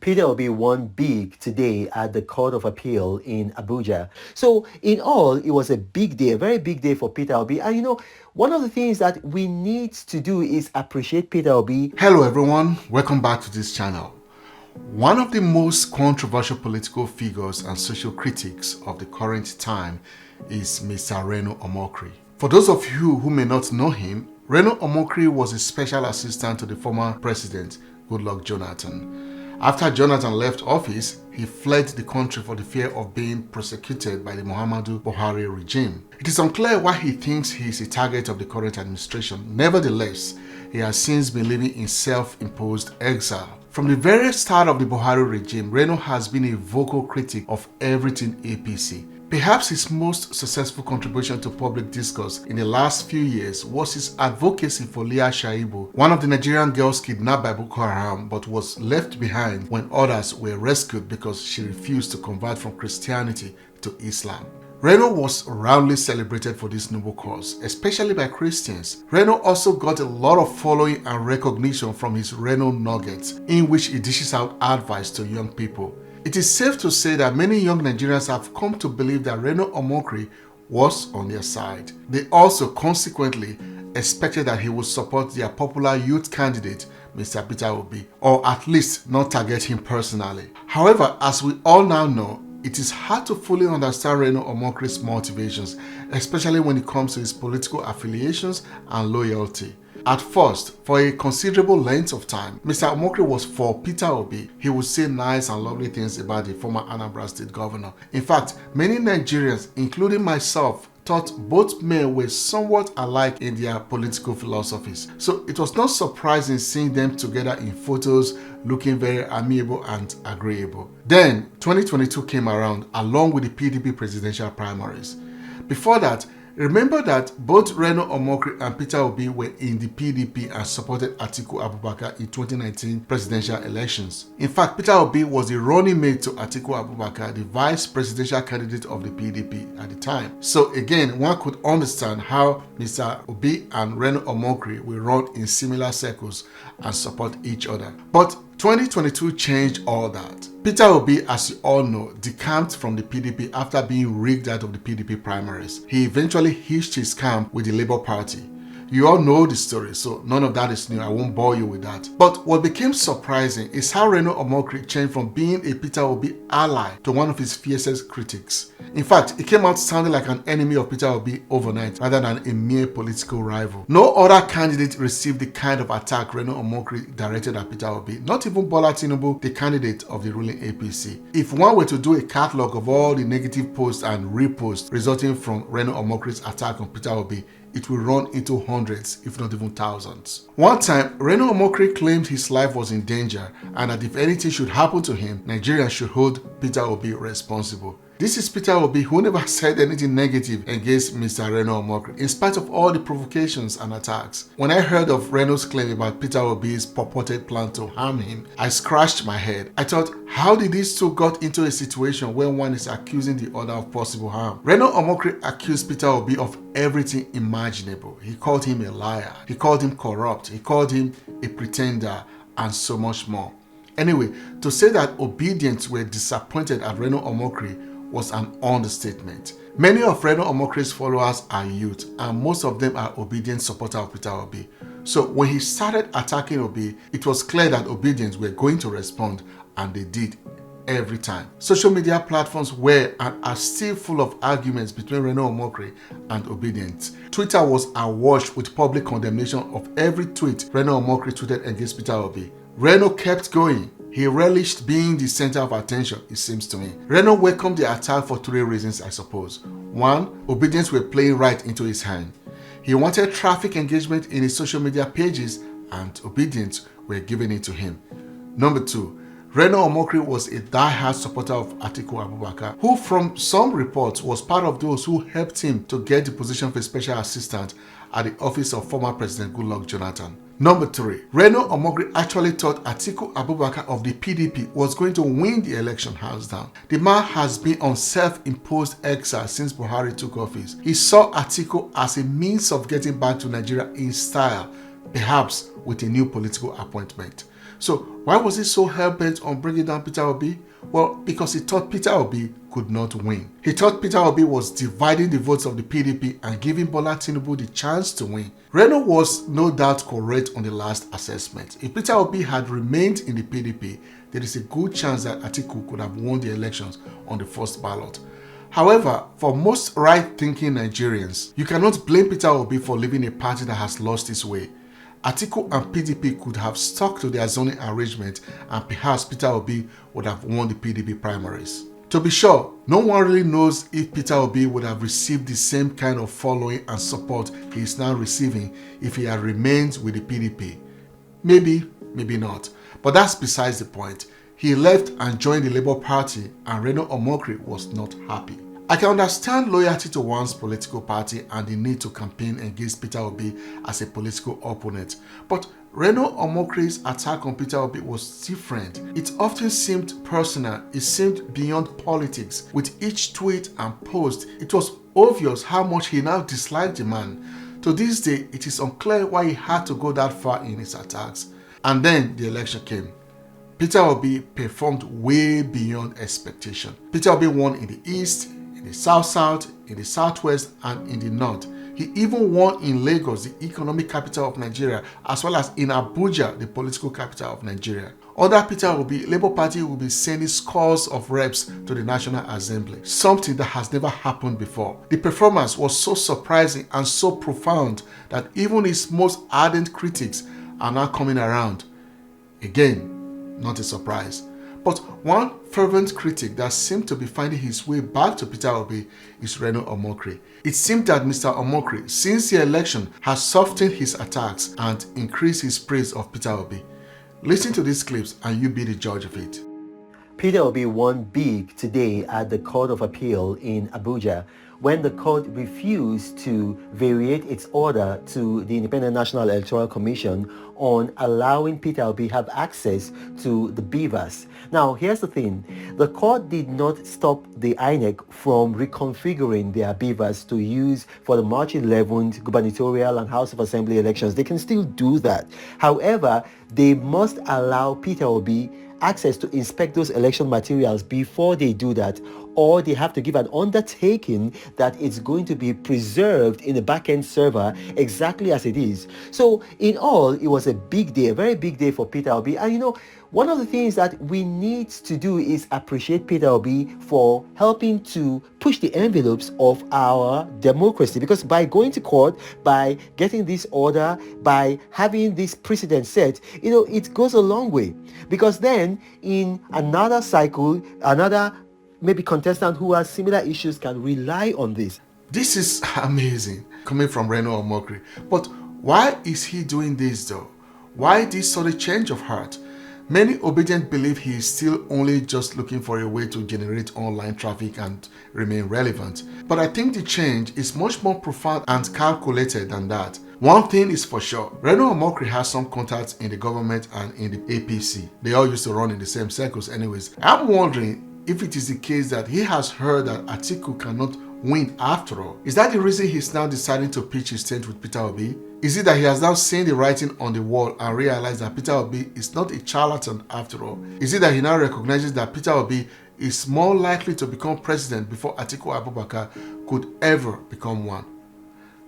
Peter Obi won big today at the Court of Appeal in Abuja. So in all, it was a big day, a very big day for Peter Obi. And one of the things that we need to do is appreciate Peter Obi. Hello everyone, welcome back to this channel. One of the most controversial political figures and social critics of the current time is Mr. Reno Omokri. For those of you who may not know him, Reno Omokri was a special assistant to the former president, Goodluck Jonathan. After Jonathan left office, he fled the country for the fear of being prosecuted by the Muhammadu Buhari regime. It is unclear why he thinks he is a target of the current administration. Nevertheless, he has since been living in self-imposed exile. From the very start of the Buhari regime, Reno has been a vocal critic of everything APC. Perhaps his most successful contribution to public discourse in the last few years was his advocacy for Leah Shaibu, one of the Nigerian girls kidnapped by Boko Haram but was left behind when others were rescued because she refused to convert from Christianity to Islam. Reno was roundly celebrated for this noble cause, especially by Christians. Reno also got a lot of following and recognition from his Reno Nuggets, in which he dishes out advice to young people. It is safe to say that many young Nigerians have come to believe that Reno Omokri was on their side. They also consequently expected that he would support their popular youth candidate, Mr. Peter Obi, or at least not target him personally. However, as we all now know, it is hard to fully understand Reno Omokri's motivations, especially when it comes to his political affiliations and loyalty. At first, for a considerable length of time, Mr. Omokri was for Peter Obi. He would say nice and lovely things about the former Anambra State governor. In fact, many Nigerians, including myself, thought both men were somewhat alike in their political philosophies. So it was not surprising seeing them together in photos looking very amiable and agreeable. Then 2022 came around along with the PDP presidential primaries. Before that, remember that both Reno Omokri and Peter Obi were in the PDP and supported Atiku Abubakar in 2019 presidential elections. In fact, Peter Obi was the running mate to Atiku Abubakar, the vice presidential candidate of the PDP at the time. So again, one could understand how Mr. Obi and Reno Omokri will run in similar circles and support each other. But 2022 changed all that. Peter Obi, as you all know, decamped from the PDP after being rigged out of the PDP primaries. He eventually hitched his camp with the Labour Party. You all know the story, so none of that is new. I won't bore you with that. But what became surprising is how Reno Omokri changed from being a Peter Obi ally to one of his fiercest critics. In fact, he came out sounding like an enemy of Peter Obi overnight rather than a mere political rival. No other candidate received the kind of attack Reno Omokri directed at Peter Obi, not even Bola Tinubu, the candidate of the ruling APC. If one were to do a catalog of all the negative posts and reposts resulting from Reno Omokri's attack on Peter Obi, it will run into hundreds, if not even thousands. One time, Reno Omokri claimed his life was in danger and that if anything should happen to him, Nigerians should hold Peter Obi responsible. This is Peter Obi who never said anything negative against Mr. Reno Omokri, in spite of all the provocations and attacks. When I heard of Reno's claim about Peter Obi's purported plan to harm him, I scratched my head. I thought, how did these two got into a situation where one is accusing the other of possible harm? Reno Omokri accused Peter Obi of everything imaginable. He called him a liar, he called him corrupt, he called him a pretender, and so much more. Anyway, to say that Obedients were disappointed at Reno Omokri was an understatement. Many of Reno Omokri's followers are youth, and most of them are obedient supporters of Peter Obi. So when he started attacking Obi, it was clear that Obedients were going to respond, and they did every time. Social media platforms were and are still full of arguments between Reno Omokri and Obedients. Twitter was awash with public condemnation of every tweet Reno Omokri tweeted against Peter Obi. Reno kept going. He relished being the center of attention, it seems to me. Reno welcomed the attack for three reasons, I suppose. One, Obedients were playing right into his hand. He wanted traffic engagement in his social media pages, and Obedients were giving it to him. Number two, Reno Omokri was a die-hard supporter of Atiku Abubakar, who from some reports was part of those who helped him to get the position of a special assistant at the office of former President Goodluck Jonathan. Number 3, Reno Omokri actually thought Atiku Abubakar of the PDP was going to win the election hands down. The man has been on self-imposed exile since Buhari took office. He saw Atiku as a means of getting back to Nigeria in style, perhaps with a new political appointment. So why was he so hell-bent on bringing down Peter Obi? Well, because he thought Peter Obi could not win. He thought Peter Obi was dividing the votes of the PDP and giving Bola Tinubu the chance to win. Reno was no doubt correct on the last assessment. If Peter Obi had remained in the PDP, there is a good chance that Atiku could have won the elections on the first ballot. However, for most right-thinking Nigerians, you cannot blame Peter Obi for leaving a party that has lost its way. Atiku and PDP could have stuck to their zoning arrangement and perhaps Peter Obi would have won the PDP primaries. To be sure, no one really knows if Peter Obi would have received the same kind of following and support he is now receiving if he had remained with the PDP. Maybe, maybe not. But that's besides the point. He left and joined the Labour Party and Reno Omokri was not happy. I can understand loyalty to one's political party and the need to campaign against Peter Obi as a political opponent, but Reno Omokri's attack on Peter Obi was different. It often seemed personal, it seemed beyond politics. With each tweet and post, it was obvious how much he now disliked the man. To this day, it is unclear why he had to go that far in his attacks. And then the election came. Peter Obi performed way beyond expectation. Peter Obi won in the East, in the South, in the Southwest, and in the North. He even won in Lagos, the economic capital of Nigeria, as well as in Abuja, the political capital of Nigeria. Under Peter Obi, Labour Party will be sending scores of reps to the National Assembly, something that has never happened before. The performance was so surprising and so profound that even his most ardent critics are now coming around. Again, not a surprise. But one fervent critic that seemed to be finding his way back to Peter Obi is Reno Omokri. It seemed that Mr. Omokri, since the election, has softened his attacks and increased his praise of Peter Obi. Listen to these clips and you be the judge of it. Peter Obi won big today at the Court of Appeal in Abuja when the court refused to variate its order to the Independent National Electoral Commission on allowing Peter Obi have access to the beavers. Now, here's the thing. The court did not stop the INEC from reconfiguring their beavers to use for the March 11th gubernatorial and House of Assembly elections. They can still do that. However, they must allow Peter Obi access to inspect those election materials before they do that, or they have to give an undertaking that it's going to be preserved in the back-end server exactly as it is. So in all, it was a big day, a very big day for Peter Obi. And one of the things that we need to do is appreciate Peter Obi for helping to push the envelopes of our democracy, because by going to court, by getting this order, by having this precedent set, it goes a long way, because then in another cycle, another maybe contestant who has similar issues can rely on this. This is amazing coming from Reno Omokri. But why is he doing this though? Why this sort of change of heart? Many obedient believe he is still only just looking for a way to generate online traffic and remain relevant. But I think the change is much more profound and calculated than that. One thing is for sure, Reno Omokri has some contacts in the government and in the APC. They all used to run in the same circles anyways. I'm wondering if it is the case that he has heard that Atiku cannot win after all. Is that the reason he's now deciding to pitch his tent with Peter Obi? Is it that he has now seen the writing on the wall and realized that Peter Obi is not a charlatan after all? Is it that he now recognizes that Peter Obi is more likely to become president before Atiku Abubakar could ever become one?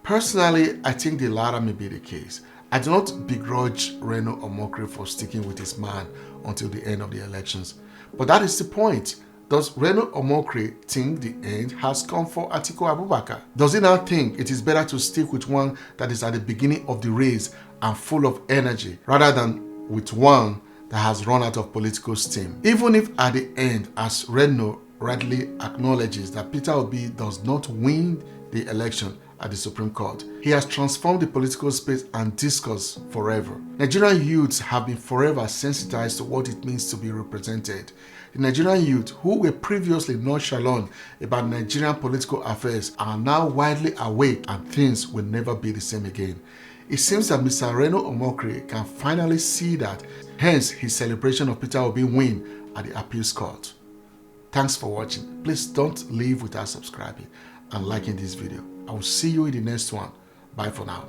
Personally, I think the latter may be the case. I do not begrudge Reno Omokri for sticking with his man until the end of the elections. But that is the point. Does Reno Omokri think the end has come for Atiku Abubakar? Does he now think it is better to stick with one that is at the beginning of the race and full of energy, rather than with one that has run out of political steam? Even if at the end, as Reno rightly acknowledges, that Peter Obi does not win the election at the Supreme Court, he has transformed the political space and discourse forever. Nigerian youths have been forever sensitized to what it means to be represented. The Nigerian youth, who were previously nonchalant about Nigerian political affairs, are now widely awake and things will never be the same again. It seems that Mr. Reno Omokri can finally see that, hence his celebration of Peter Obi win at the appeals court. Thanks for watching. Please don't leave without subscribing and liking this video. I will see you in the next one. Bye for now.